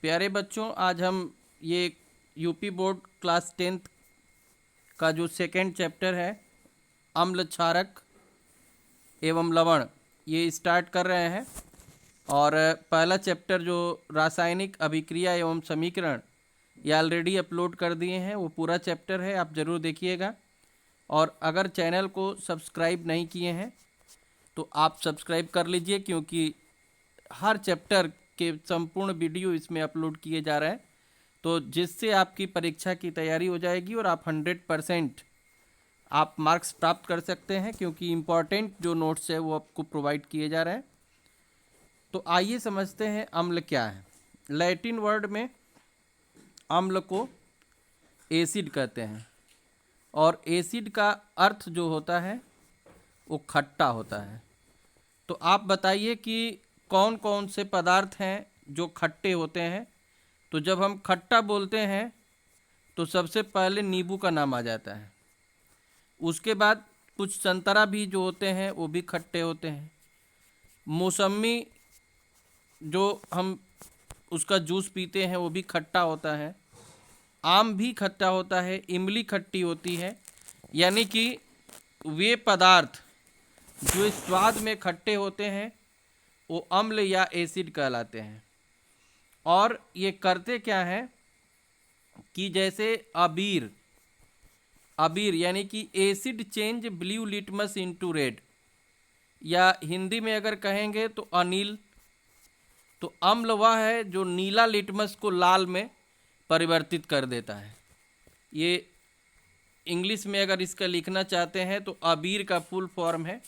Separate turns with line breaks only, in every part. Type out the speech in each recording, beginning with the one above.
प्यारे बच्चों, आज हम ये यूपी बोर्ड क्लास 10th का जो सेकेंड चैप्टर है अम्ल, क्षारक एवं लवण, ये स्टार्ट कर रहे हैं। और पहला चैप्टर जो रासायनिक अभिक्रिया एवं समीकरण, ये ऑलरेडी अपलोड कर दिए हैं। वो पूरा चैप्टर है, आप ज़रूर देखिएगा। और अगर चैनल को सब्सक्राइब नहीं किए हैं तो आप सब्सक्राइब कर लीजिए, क्योंकि हर चैप्टर के संपूर्ण वीडियो इसमें अपलोड किए जा रहे हैं, तो जिससे आपकी परीक्षा की तैयारी हो जाएगी और आप 100% आप मार्क्स प्राप्त कर सकते हैं, क्योंकि इम्पॉर्टेंट जो नोट्स है वो आपको प्रोवाइड किए जा रहे हैं। तो आइए समझते हैं अम्ल क्या है। लैटिन वर्ड में अम्ल को एसिड कहते हैं, और एसिड का अर्थ जो होता है वो खट्टा होता है। तो आप बताइए कि कौन कौन से पदार्थ हैं जो खट्टे होते हैं। तो जब हम खट्टा बोलते हैं तो सबसे पहले नींबू का नाम आ जाता है। उसके बाद कुछ संतरा भी जो होते हैं वो भी खट्टे होते हैं। मौसमी जो हम उसका जूस पीते हैं वो भी खट्टा होता है। आम भी खट्टा होता है, इमली खट्टी होती है। यानी कि वे पदार्थ जो स्वाद में खट्टे होते हैं वो अम्ल या एसिड कहलाते हैं। और ये करते क्या है कि जैसे अबीर यानी कि acid change blue litmus into red, या हिंदी में अगर कहेंगे तो अनिल। तो अम्ल वह है जो नीला लिटमस को लाल में परिवर्तित कर देता है। ये इंग्लिश में अगर इसका लिखना चाहते हैं तो अबीर का फुल फॉर्म है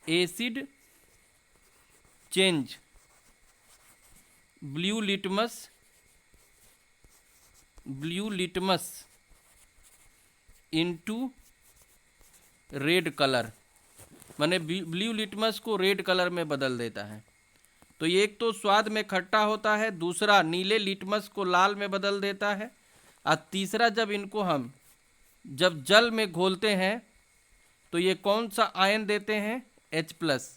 acid change blue litmus into red colour, माने ब्लू लिटमस को रेड कलर में बदल देता है। तो ये एक तो स्वाद में खट्टा होता है, दूसरा नीले लिटमस को लाल में बदल देता है, और तीसरा जब इनको हम जब जल में घोलते हैं तो ये कौन सा आयन देते हैं, H+।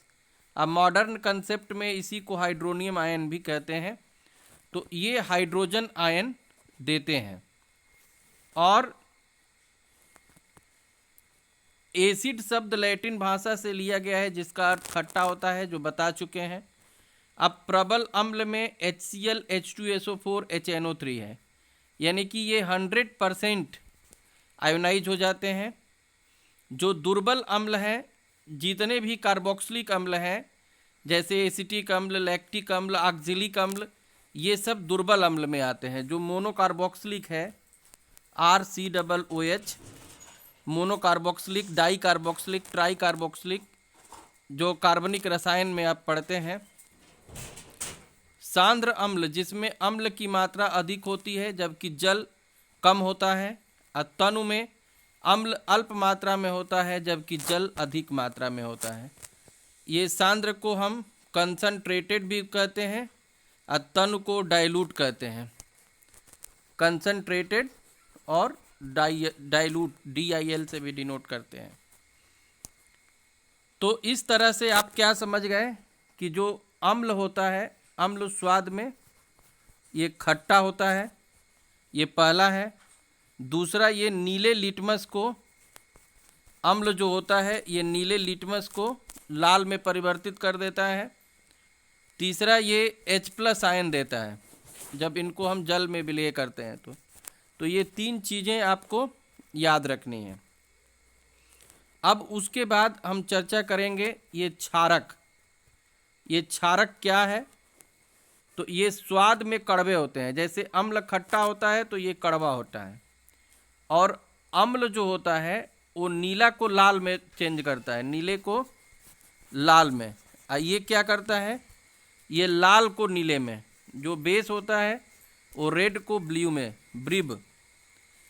अब मॉडर्न कंसेप्ट में इसी को हाइड्रोनियम आयन भी कहते हैं। तो ये हाइड्रोजन आयन देते हैं। और एसिड शब्द लैटिन भाषा से लिया गया है, जिसका अर्थ खट्टा होता है, जो बता चुके हैं। अब प्रबल अम्ल में HCl H2SO4 HNO3 है, यानी कि ये 100% आयोनाइज हो जाते हैं। जो दुर्बल अम्ल हैं, जितने भी कार्बोक्सिलिक अम्ल हैं, जैसे एसिटिक अम्ल, लैक्टिक अम्ल, ऑक्जेलिक अम्ल, ये सब दुर्बल अम्ल में आते हैं। जो मोनोकार्बोक्सिलिक है RCOOH, monocarboxylic, di carboxylic, try carboxylic, जो कार्बनिक रसायन में आप पढ़ते हैं। सांद्र अम्ल, जिसमें अम्ल की मात्रा अधिक होती है जबकि जल कम होता है। और तनु में अम्ल अल्प मात्रा में होता है जबकि जल अधिक मात्रा में होता है। ये सांद्र को हम कंसंट्रेटेड भी कहते हैं और तनु को डाइल्यूट कहते हैं। कंसंट्रेटेड और डाइल्यूट DIL से भी डिनोट करते हैं। तो इस तरह से आप क्या समझ गए कि जो अम्ल होता है, अम्ल स्वाद में ये खट्टा होता है, ये पहला है। दूसरा, ये नीले लिटमस को, अम्ल जो होता है ये नीले लिटमस को लाल में परिवर्तित कर देता है। तीसरा, ये H+ आयन देता है जब इनको हम जल में विलय करते हैं। तो ये 3 चीज़ें आपको याद रखनी है। अब उसके बाद हम चर्चा करेंगे ये क्षारक। ये क्षारक क्या है? तो ये स्वाद में कड़वे होते हैं। जैसे अम्ल खट्टा होता है तो ये कड़वा होता है, और अम्ल जो होता है वो नीला को लाल में चेंज करता है, नीले को लाल में। ये क्या करता है, ये लाल को नीले में, जो बेस होता है वो रेड को ब्लू में, ब्रिब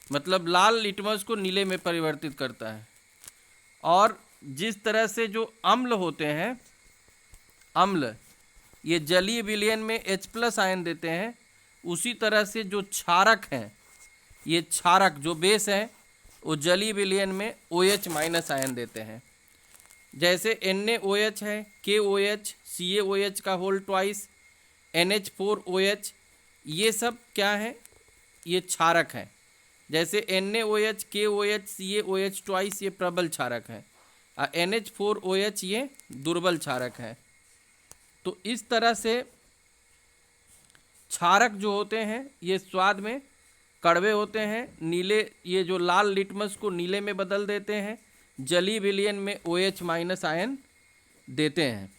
मतलब लाल लिटमस को नीले में परिवर्तित करता है। और जिस तरह से जो अम्ल होते हैं, अम्ल ये जलीय विलयन में H+ आयन देते हैं, उसी तरह से जो क्षारक हैं, ये क्षारक जो बेस है वो जलीय विलयन में OH- आयन देते हैं। जैसे NaOH है, KOH, CaOH का होल ट्वाइस, NH4OH, ये सब क्या है, ये क्षारक है। जैसे NaOH, KOH, CaOH ट्वाइस ये प्रबल क्षारक है, और NH4OH ये दुर्बल क्षारक है। तो इस तरह से क्षारक जो होते हैं ये स्वाद में कड़वे होते हैं, नीले, ये जो लाल लिटमस को नीले में बदल देते हैं, जलीय विलयन में OH- आयन देते हैं।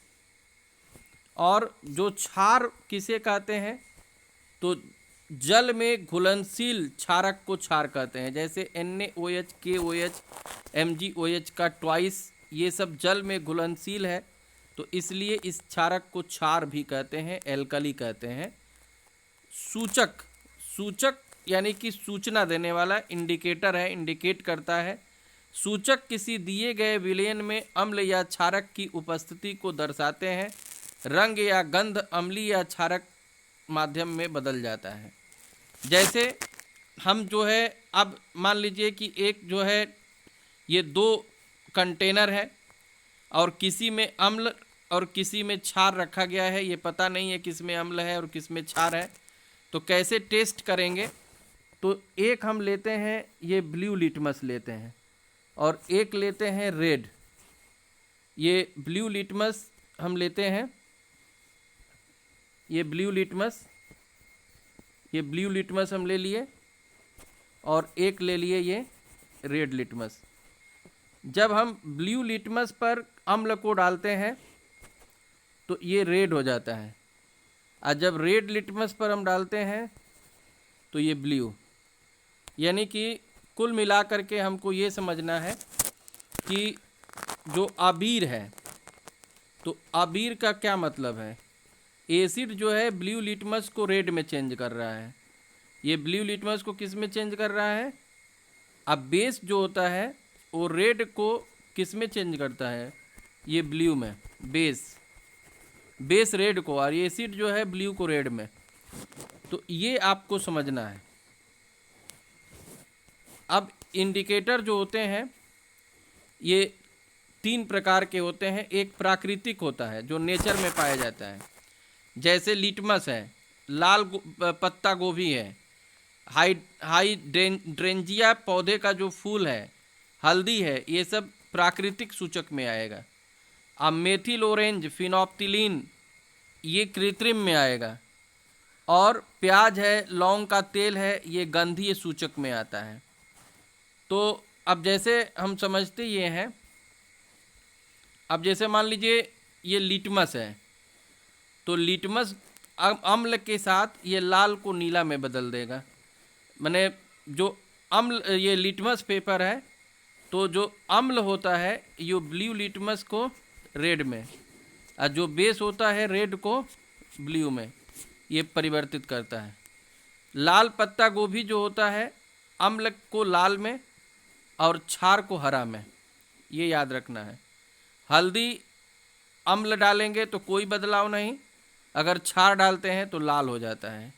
और जो क्षार किसे कहते हैं, तो जल में घुलनशील क्षारक को क्षार कहते हैं। जैसे NaOH, KOH, MgOH का ट्वाइस ये सब जल में घुलनशील है, तो इसलिए इस क्षारक को क्षार भी कहते हैं, एल्कली कहते हैं। सूचक, सूचक यानी कि सूचना देने वाला, इंडिकेटर है, इंडिकेट करता है। सूचक किसी दिए गए विलयन में अम्ल या क्षारक की उपस्थिति को दर्शाते हैं। रंग या गंध अम्लीय या क्षारक माध्यम में बदल जाता है। जैसे हम जो है, अब मान लीजिए कि एक जो है ये दो कंटेनर है, और किसी में अम्ल और किसी में क्षार रखा गया है, ये पता नहीं है किस में अम्ल है और किस में क्षार है। तो कैसे टेस्ट करेंगे, तो एक हम लेते हैं ये ब्लू लिटमस लेते हैं, और एक लेते हैं रेड। ये ब्लू लिटमस हम लेते हैं, ये ब्लू लिटमस हम ले लिए, और एक ले लिए ये रेड लिटमस। जब हम ब्लू लिटमस पर अम्ल को डालते हैं तो ये रेड हो जाता है, और जब रेड लिटमस पर हम डालते हैं तो ये ब्लू। यानी कि कुल मिलाकर के हमको ये समझना है कि जो अबीर है, तो अबीर का क्या मतलब है, एसिड जो है ब्लू लिटमस को रेड में चेंज कर रहा है। ये ब्लू लिटमस को किस में चेंज कर रहा है, अब बेस जो होता है वो रेड को किस में चेंज करता है, ये ब्लू में, बेस रेड को, और ये एसिड जो है ब्लू को रेड में। तो ये आपको समझना है। अब इंडिकेटर जो होते हैं ये 3 प्रकार के होते हैं। एक प्राकृतिक होता है जो नेचर में पाया जाता है, जैसे लिटमस है, लाल पत्ता गोभी है, हाइड्रेंजिया पौधे का जो फूल है, हल्दी है, ये सब प्राकृतिक सूचक में आएगा। अब मेथिल ऑरेंज, फिनोप्थिलीन ये कृत्रिम में आएगा। और प्याज है, लौंग का तेल है, ये गंधीय सूचक में आता है। तो अब जैसे हम समझते ये हैं, अब जैसे मान लीजिए ये लिटमस है, तो लिटमस अम्ल के साथ ये लाल को नीला में बदल देगा। माने जो अम्ल, ये लिटमस पेपर है, तो जो अम्ल होता है ये ब्लू लिटमस को रेड में, और जो बेस होता है रेड को ब्लू में, ये परिवर्तित करता है। लाल पत्ता गोभी जो होता है अम्ल को लाल में और क्षार को हरा में, ये याद रखना है। हल्दी अम्ल डालेंगे तो कोई बदलाव नहीं, अगर क्षार डालते हैं तो लाल हो जाता है।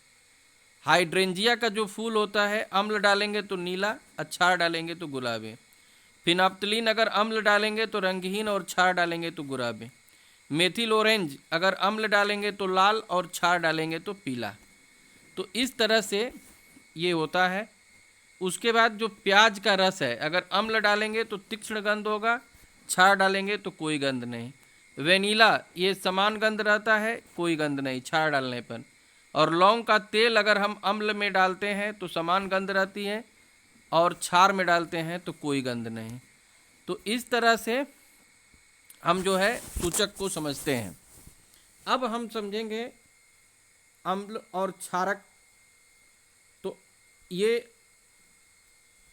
हाइड्रेंजिया का जो फूल होता है अम्ल डालेंगे तो नीला, क्षार डालेंगे तो गुलाबी। फिनोप्थिलीन अगर अम्ल डालेंगे तो रंगहीन और क्षार डालेंगे तो गुलाबी। मेथिल ऑरेंज अगर अम्ल डालेंगे तो लाल और क्षार डालेंगे तो पीला। तो इस तरह से ये होता है। उसके बाद जो प्याज का रस है, अगर अम्ल डालेंगे तो तीक्ष्ण गंध होगा, क्षार डालेंगे तो कोई गंध नहीं। वेनिला ये समान गंध रहता है, कोई गंध नहीं क्षार डालने पर। और लौंग का तेल अगर हम अम्ल में डालते हैं तो समान गंध रहती है, और क्षार में डालते हैं तो कोई गंध नहीं। तो इस तरह से हम जो है सूचक को समझते हैं। अब हम समझेंगे अम्ल और क्षारक। तो ये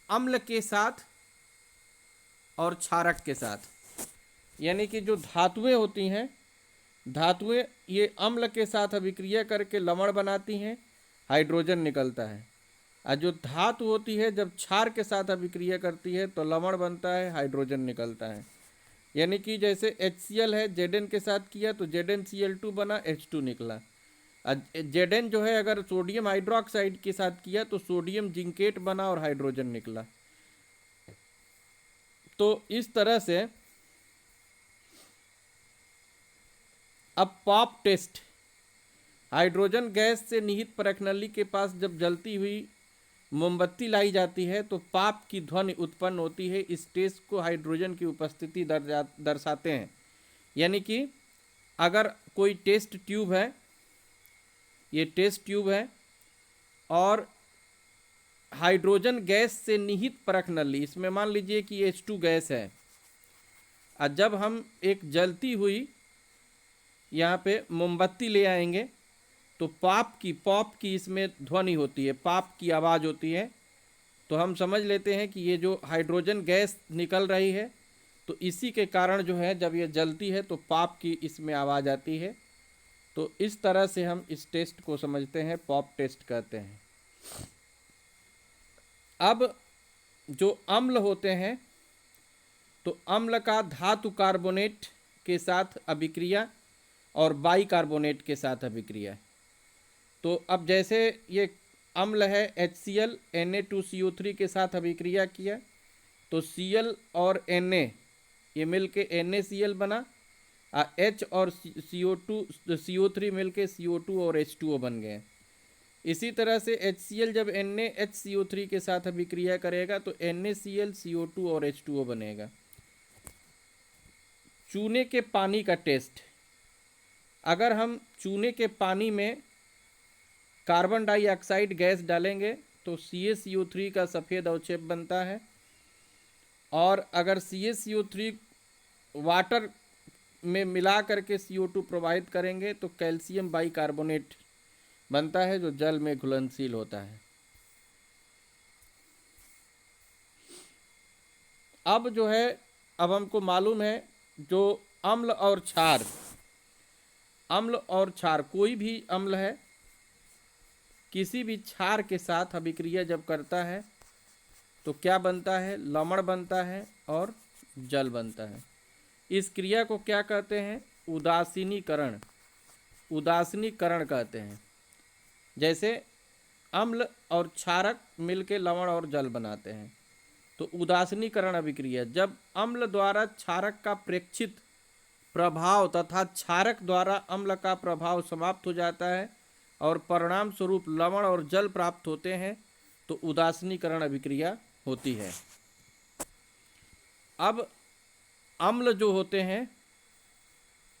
अम्ल के साथ और क्षारक के साथ, यानी कि जो धातुएं होती हैं, धातुएं ये अम्ल के साथ अभिक्रिया करके लवण बनाती हैं, हाइड्रोजन निकलता है। और जो धातु होती है जब क्षार के साथ अभिक्रिया करती है तो लवण बनता है, हाइड्रोजन निकलता है। यानी कि जैसे HCl है, Zn के साथ किया तो ZnCl2 बना, H2 निकला। Zn जो है अगर सोडियम हाइड्रोक्साइड के साथ किया तो सोडियम जिंकेट बना और हाइड्रोजन निकला। तो इस तरह से अब पॉप टेस्ट, हाइड्रोजन गैस से निहित परखनली के पास जब जलती हुई मोमबत्ती लाई जाती है तो पाप की ध्वनि उत्पन्न होती है। इस टेस्ट को हाइड्रोजन की उपस्थिति दर्शाते हैं। यानी कि अगर कोई टेस्ट ट्यूब है, ये टेस्ट ट्यूब है और हाइड्रोजन गैस से निहित परखनली, इसमें मान लीजिए कि H2 गैस है, और जब हम एक जलती हुई यहाँ पे मोमबत्ती ले आएंगे तो पॉप की इसमें ध्वनि होती है, पाप की आवाज़ होती है। तो हम समझ लेते हैं कि ये जो हाइड्रोजन गैस निकल रही है तो इसी के कारण जो है जब ये जलती है तो पाप की इसमें आवाज़ आती है। तो इस तरह से हम इस टेस्ट को समझते हैं, पॉप टेस्ट कहते हैं। अब जो अम्ल होते हैं तो अम्ल का धातु कार्बोनेट के साथ अभिक्रिया और बाइकार्बोनेट के साथ अभिक्रिया। तो अब जैसे ये अम्ल है HCl Na2CO3 के साथ अभिक्रिया किया तो Cl और Na ये मिल के NaCl बना, H और CO3 मिल के CO2 और H2O बन गए। इसी तरह से HCl जब NaHCO3 के साथ अभिक्रिया करेगा तो NaCl CO2 और H2O बनेगा। चूने के पानी का टेस्ट, अगर हम चूने के पानी में कार्बन डाइऑक्साइड गैस डालेंगे तो CaCO3 का सफ़ेद अवक्षेप बनता है, और अगर CaCO3 वाटर में मिला करके CO2 प्रवाहित करेंगे तो कैल्शियम बाइकार्बोनेट बनता है जो जल में घुलनशील होता है। अब जो है, अब हमको मालूम है जो अम्ल और क्षार, अम्ल और क्षार, कोई भी अम्ल है किसी भी क्षार के साथ अभिक्रिया जब करता है तो क्या बनता है, लवण बनता है और जल बनता है। इस क्रिया को क्या कहते हैं, उदासीनीकरण, उदासीनीकरण कहते हैं। जैसे अम्ल और क्षारक मिलके लवण और जल बनाते हैं तो उदासीनीकरण अभिक्रिया, जब अम्ल द्वारा क्षारक का प्रेक्षित प्रभाव तथा क्षारक द्वारा अम्ल का प्रभाव समाप्त हो जाता है और परिणाम स्वरूप लवण और जल प्राप्त होते हैं तो उदासीनीकरण अभिक्रिया होती है। अब अम्ल जो होते हैं,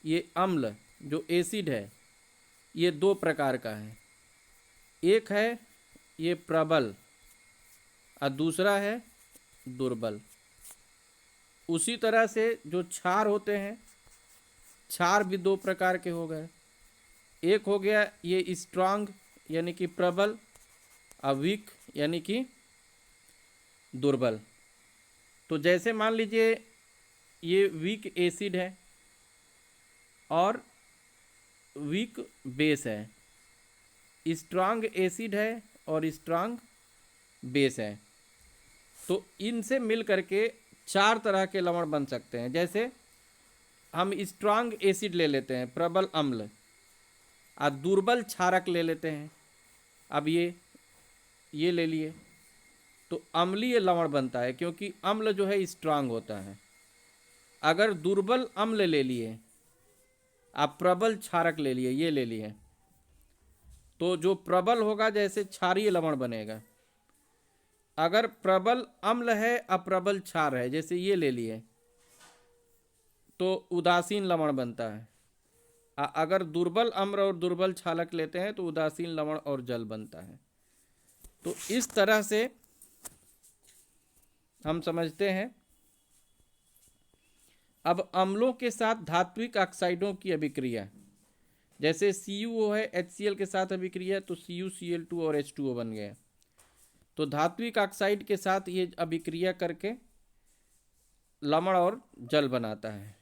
ये अम्ल जो एसिड है ये दो प्रकार का है। एक है ये प्रबल और दूसरा है दुर्बल। उसी तरह से जो क्षार होते हैं, क्षार भी दो प्रकार के हो गए। एक हो गया ये स्ट्रांग यानी कि प्रबल, और वीक यानी कि दुर्बल। तो जैसे मान लीजिए ये वीक एसिड है और वीक बेस है, स्ट्रांग एसिड है और स्ट्रांग बेस है। तो इनसे मिल करके चार तरह के लवण बन सकते हैं। जैसे हम स्ट्रांग एसिड ले लेते हैं, प्रबल अम्ल, और दुर्बल क्षारक ले लेते हैं। अब ये ले लिए तो अम्लीय लवण बनता है, क्योंकि अम्ल जो है स्ट्रांग होता है। अगर दुर्बल अम्ल ले लिए, आप प्रबल क्षारक ले लिए, ये ले लिए, तो जो प्रबल होगा जैसे क्षारीय लवण बनेगा। अगर प्रबल अम्ल है अप्रबल क्षार है, जैसे ये ले लिए, तो उदासीन लवण बनता है। अगर दुर्बल अम्ल और दुर्बल क्षारक लेते हैं तो उदासीन लवण और जल बनता है। तो इस तरह से हम समझते हैं। अब अम्लों के साथ धात्विक ऑक्साइडों की अभिक्रिया, जैसे CuO है HCl के साथ अभिक्रिया तो CuCl2 और H2O बन गया। तो धात्विक ऑक्साइड के साथ ये अभिक्रिया करके लवण और जल बनाता है।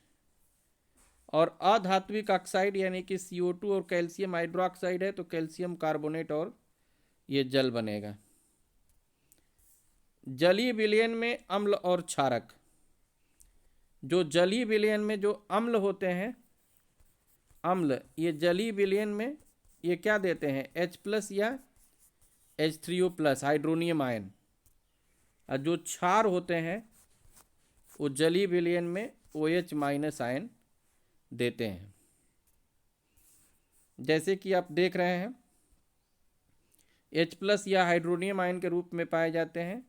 और अधात्विक ऑक्साइड यानी कि CO2 और कैल्शियम हाइड्रोक्साइड है तो कैल्शियम कार्बोनेट और ये जल बनेगा। जलीय विलयन में अम्ल और क्षारक, जो जलीय विलयन में जो अम्ल होते हैं, अम्ल ये जलीय विलयन में ये क्या देते हैं, H+ या H3O+ हाइड्रोनियम आयन। और जो क्षार होते हैं वो जलीय विलयन में OH- आयन देते हैं। जैसे कि आप देख रहे हैं H+ या हाइड्रोनियम आयन के रूप में पाए जाते हैं।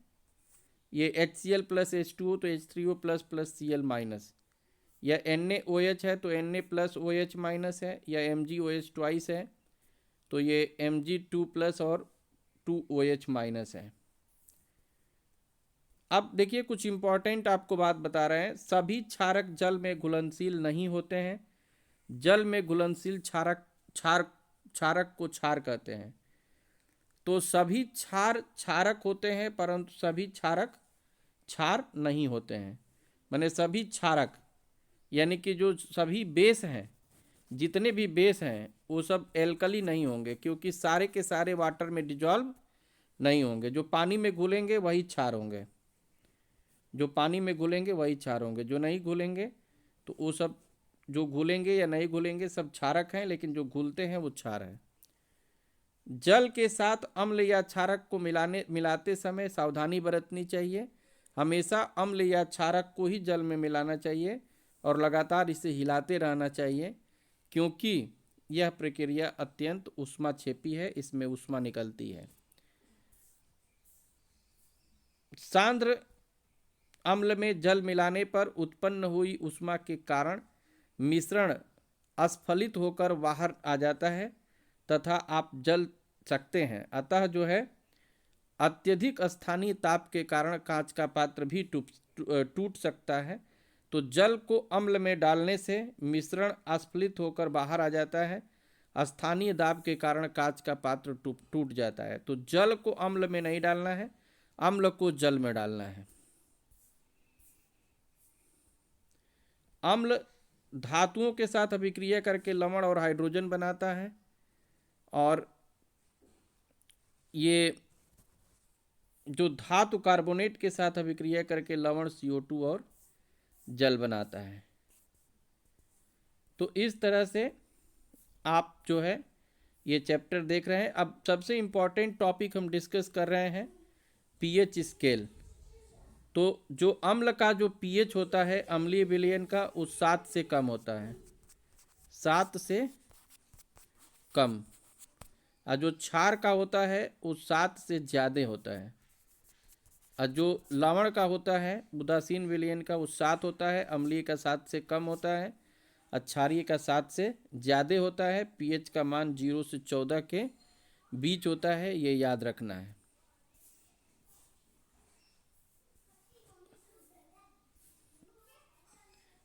ये HCl प्लस H2O तो H3O plus plus Cl minus, या NaOH है तो Na प्लस OH माइनस है, या MgOH ट्वाइस है तो ये Mg2 प्लस और 2OH माइनस है। अब देखिए कुछ इंपॉर्टेंट आपको बात बता रहे हैं। सभी क्षारक जल में घुलनशील नहीं होते हैं। जल में घुलनशील क्षारक को क्षार कहते हैं। तो सभी क्षार क्षारक होते हैं परंतु सभी क्षारक क्षार नहीं होते हैं। माने सभी क्षारक यानी कि जो सभी बेस हैं, जितने भी बेस हैं वो सब एल्कली नहीं होंगे, क्योंकि सारे के सारे वाटर में डिजॉल्व नहीं होंगे। जो पानी में घुलेंगे वही क्षार होंगे, जो पानी में घुलेंगे वही क्षार होंगे। जो नहीं घुलेंगे तो वो सब, जो घुलेंगे या नहीं घुलेंगे सब क्षारक हैं, लेकिन जो घुलते हैं वो क्षार हैं। जल के साथ अम्ल या क्षारक को मिलाते समय सावधानी बरतनी चाहिए। हमेशा अम्ल या क्षारक को ही जल में मिलाना चाहिए और लगातार इसे हिलाते रहना चाहिए, क्योंकि यह प्रक्रिया अत्यंत ऊष्माक्षेपी है, इसमें ऊष्मा निकलती है। सांद्र अम्ल में जल मिलाने पर उत्पन्न हुई ऊष्मा के कारण मिश्रण अस्फलित होकर बाहर आ जाता है तथा आप जल सकते हैं। अतः जो है अत्यधिक स्थानीय ताप के कारण कांच का पात्र भी टूट सकता है। तो जल को अम्ल में डालने से मिश्रण अस्फलित होकर बाहर आ जाता है। स्थानीय दाब के कारण कांच का पात्र टूट जाता है। तो जल को अम्ल में नहीं डालना है, अम्ल को जल में डालना है। अम्ल धातुओं के साथ अभिक्रिया करके लवण और हाइड्रोजन बनाता है, और ये जो धातु कार्बोनेट के साथ अभिक्रिया करके लवण CO2 और जल बनाता है। तो इस तरह से आप जो है ये चैप्टर देख रहे हैं। अब सबसे इम्पॉर्टेंट टॉपिक हम डिस्कस कर रहे हैं pH स्केल। तो जो अम्ल का जो pH होता है अम्लीय विलयन का, उस 7 से कम होता है, 7 से कम। और जो क्षार का होता है वो 7 से ज़्यादा होता है। और जो लवण का होता है उदासीन विलयन का, वो 7 होता है, अम्लीय का 7 से कम होता है, और क्षारीय का 7 से ज़्यादा होता है। pH का मान 0 से 14 के बीच होता है, ये याद रखना है।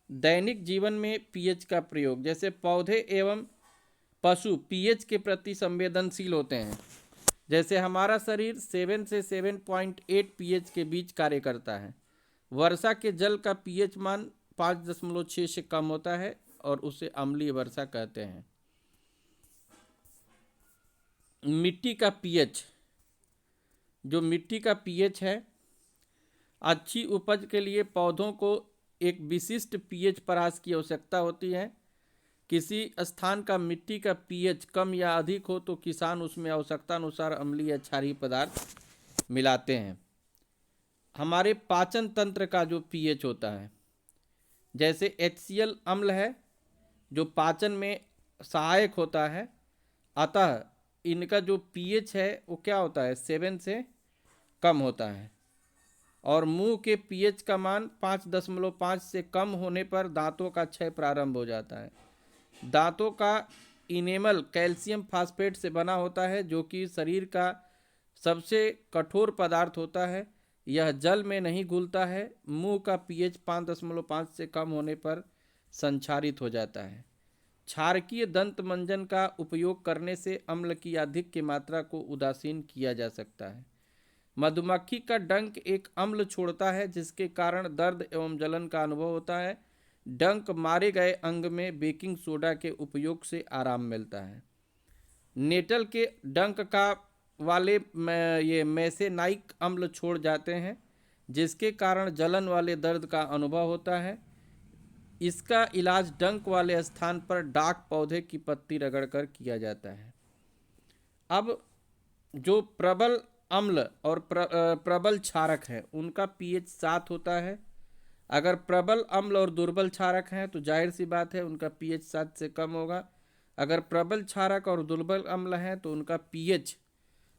दैनिक जीवन में pH का प्रयोग, जैसे पौधे एवं पशु pH के प्रति संवेदनशील होते हैं। जैसे हमारा शरीर 7 से 7.8 pH के बीच कार्य करता है। वर्षा के जल का pH मान 5.6 से कम होता है और उसे अम्लीय वर्षा कहते हैं। मिट्टी का pH, जो मिट्टी का pH है, अच्छी उपज के लिए पौधों को एक विशिष्ट pH परास की आवश्यकता होती है। किसी स्थान का मिट्टी का pH कम या अधिक हो तो किसान उसमें आवश्यकता अनुसार अम्लीय या क्षारीय पदार्थ मिलाते हैं। हमारे पाचन तंत्र का जो pH होता है, जैसे HCl अम्ल है जो पाचन में सहायक होता है, अतः इनका जो pH है वो क्या होता है, 7 से कम होता है। और मुंह के pH का मान 5.5 से कम होने पर दांतों का क्षय प्रारंभ हो जाता है। दांतों का इनेमल कैल्शियम फास्फेट से बना होता है, जो कि शरीर का सबसे कठोर पदार्थ होता है। यह जल में नहीं घुलता है। मुंह का pH 5.5 से कम होने पर संक्षारित हो जाता है। क्षारकीय दंत मंजन का उपयोग करने से अम्ल की अधिक की मात्रा को उदासीन किया जा सकता है। मधुमक्खी का डंक एक अम्ल छोड़ता है, जिसके कारण दर्द एवं जलन का अनुभव होता है। डंक मारे गए अंग में बेकिंग सोडा के उपयोग से आराम मिलता है। नेटल के डंक का वाले ये मैसेनाइक अम्ल छोड़ जाते हैं, जिसके कारण जलन वाले दर्द का अनुभव होता है। इसका इलाज डंक वाले स्थान पर डाक पौधे की पत्ती रगड़कर किया जाता है। अब जो प्रबल अम्ल और प्रबल क्षारक है उनका pH 7 होता है। अगर प्रबल अम्ल और दुर्बल क्षारक हैं तो जाहिर सी बात है उनका pH 7 से कम होगा। अगर प्रबल क्षारक और दुर्बल अम्ल है तो उनका पीएच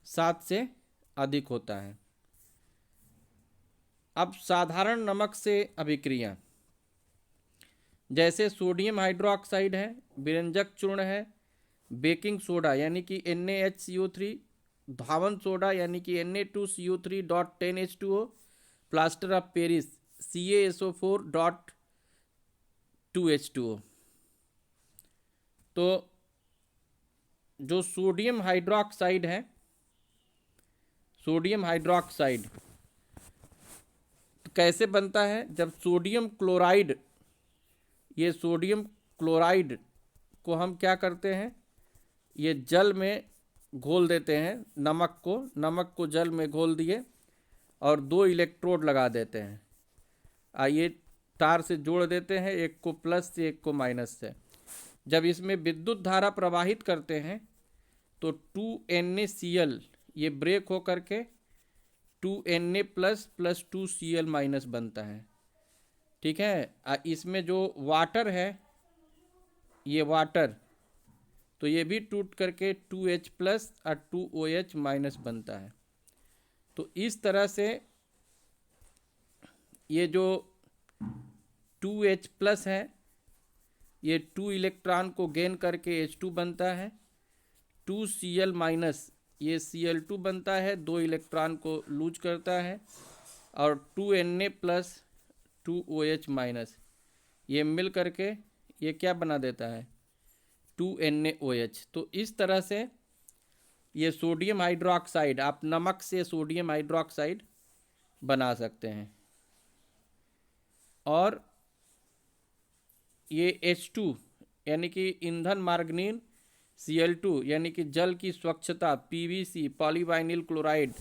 7 से अधिक होता है। अब साधारण नमक से अभिक्रिया, जैसे सोडियम हाइड्रोक्साइड है, विरंजक चूर्ण है, बेकिंग सोडा यानी कि NaHCO3, धावन सोडा यानी कि Na2CO3.10H2O, plaster of Paris CaSO4.2H2O। तो जो सोडियम हाइड्रोक्साइड है, सोडियम हाइड्रोक्साइड कैसे बनता है? जब सोडियम क्लोराइड, ये सोडियम क्लोराइड को हम क्या करते हैं, ये जल में घोल देते हैं, नमक को जल में घोल दिए और 2 इलेक्ट्रोड लगा देते हैं, आइए तार से जोड़ देते हैं, एक को प्लस से एक को माइनस से। जब इसमें विद्युत धारा प्रवाहित करते हैं तो 2NaCl ये ब्रेक हो करके 2Na plus plus 2Cl minus बनता है। ठीक है, इसमें जो वाटर है, ये वाटर, तो ये भी टूट करके 2H प्लस और 2OH माइनस बनता है। तो इस तरह से ये जो 2H प्लस है, ये 2 इलेक्ट्रॉन को गेन करके H2 बनता है, 2Cl माइनस ये Cl2 बनता है, 2 इलेक्ट्रॉन को लूज करता है, और 2Na प्लस 2OH माइनस ये मिल करके ये क्या बना देता है, 2NaOH। तो इस तरह से ये सोडियम हाइड्रोक्साइड, आप नमक से सोडियम हाइड्रोक्साइड बना सकते हैं। और ये H2 यानी कि ईंधन मार्गनीन, Cl2 यानी कि जल की स्वच्छता, PVC polyvinyl chloride,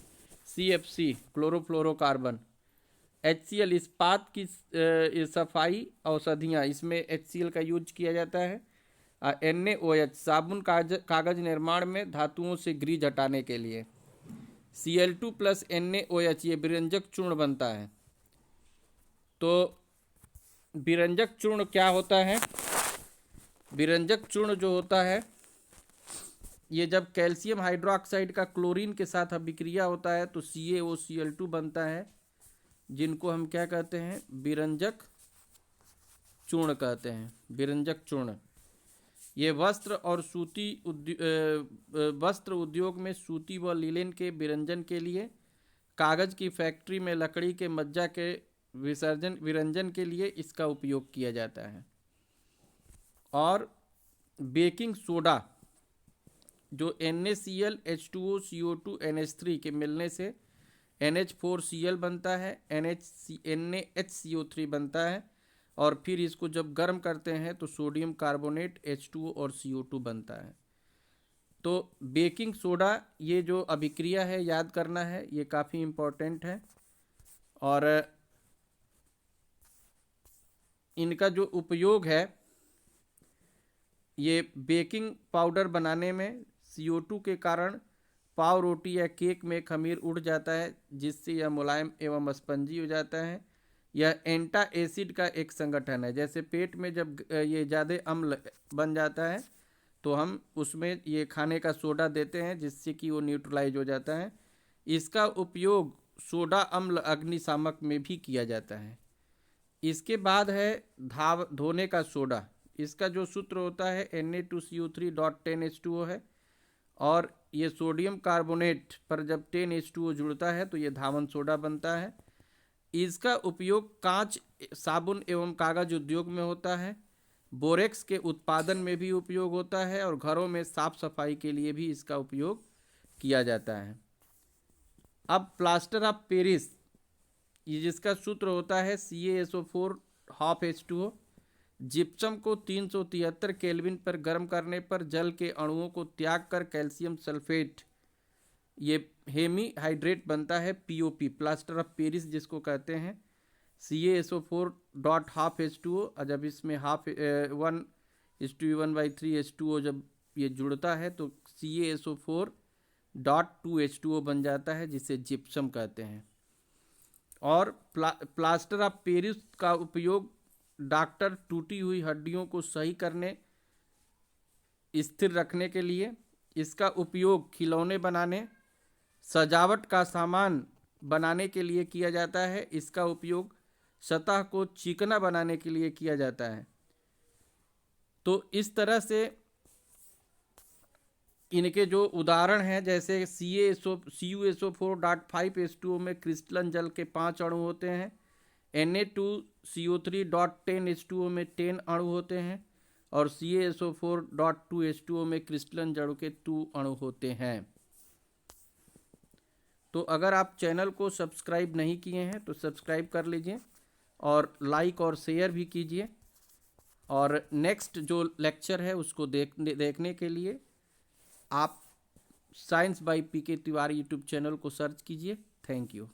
CFC chlorofluorocarbon, HCl इस्पात की सफाई औषधियाँ, इसमें HCl का यूज किया जाता है। NaOH साबुन कागज निर्माण में धातुओं से ग्रीज हटाने के लिए। Cl2 प्लस NaOH ये विरंजक चूर्ण बनता है। तो विरंजक चूर्ण क्या होता है? विरंजक चूर्ण जो होता है, ये जब कैल्शियम हाइड्रोक्साइड का क्लोरीन के साथ अभिक्रिया होता है तो CaOCl2 बनता है, जिनको हम क्या कहते हैं, विरंजक चूर्ण कहते हैं। विरंजक चूर्ण ये वस्त्र उद्योग में सूती व लिनेन के विरंजन के लिए, कागज की फैक्ट्री में लकड़ी के मज्जा के विरंजन के लिए इसका उपयोग किया जाता है। और बेकिंग सोडा जो NaCl H2O CO2 NH3 के मिलने से NH4Cl बनता है, NaHCO3 बनता है, और फिर इसको जब गर्म करते हैं तो सोडियम कार्बोनेट H2O और CO2 बनता है। तो बेकिंग सोडा ये जो अभिक्रिया है, याद करना है, ये काफ़ी इम्पोर्टेंट है। और इनका जो उपयोग है, ये बेकिंग पाउडर बनाने में CO2 के कारण पाव रोटी या केक में खमीर उड़ जाता है, जिससे यह मुलायम एवं स्पंजी हो जाता है। यह एंटा एसिड का एक संगठन है। जैसे पेट में जब ये ज़्यादा अम्ल बन जाता है तो हम उसमें ये खाने का सोडा देते हैं, जिससे कि वो न्यूट्रलाइज हो जाता है। इसका उपयोग सोडा अम्ल अग्निशामक में भी किया जाता है। इसके बाद है धोने का सोडा। इसका जो सूत्र होता है Na2CO3.10H2O है, और ये सोडियम कार्बोनेट पर जब 10H2O जुड़ता है तो ये धावन सोडा बनता है। इसका उपयोग कांच, साबुन एवं कागज उद्योग में होता है। बोरेक्स के उत्पादन में भी उपयोग होता है, और घरों में साफ सफाई के लिए भी इसका उपयोग किया जाता है। अब प्लास्टर ऑफ पेरिस, ये जिसका सूत्र होता है CaSO4 जिप्सम को 373 केल्विन पर गर्म करने पर जल के अणुओं को त्याग कर कैल्शियम सल्फेट, ये हेमी हाइड्रेट बनता है, POP प्लास्टर ऑफ पेरिस जिसको कहते हैं। CaSO4.12H2O, और जब इसमें 1:1/3H2O जब ये जुड़ता है तो CaSO4.2H2O बन जाता है, जिसे जिप्सम कहते हैं। और प्लास्टर ऑफ पेरिस का उपयोग डॉक्टर टूटी हुई हड्डियों को सही करने स्थिर रखने के लिए। इसका उपयोग खिलौने बनाने, सजावट का सामान बनाने के लिए किया जाता है। इसका उपयोग सतह को चिकना बनाने के लिए किया जाता है। तो इस तरह से इनके जो उदाहरण हैं, जैसे CuSO4.5H2O में क्रिस्टलन जल के 5 अणु होते हैं। Na2CO3.10H2O में 10 अणु होते हैं और CaSO4.2H2O में क्रिस्टलन जल के 2 अणु होते हैं। तो अगर आप चैनल को सब्सक्राइब नहीं किए हैं तो सब्सक्राइब कर लीजिए और लाइक और शेयर भी कीजिए। और नेक्स्ट जो लेक्चर है उसको देखने के लिए आप science by PK Tiwari YouTube channel को सर्च कीजिए। Thank you.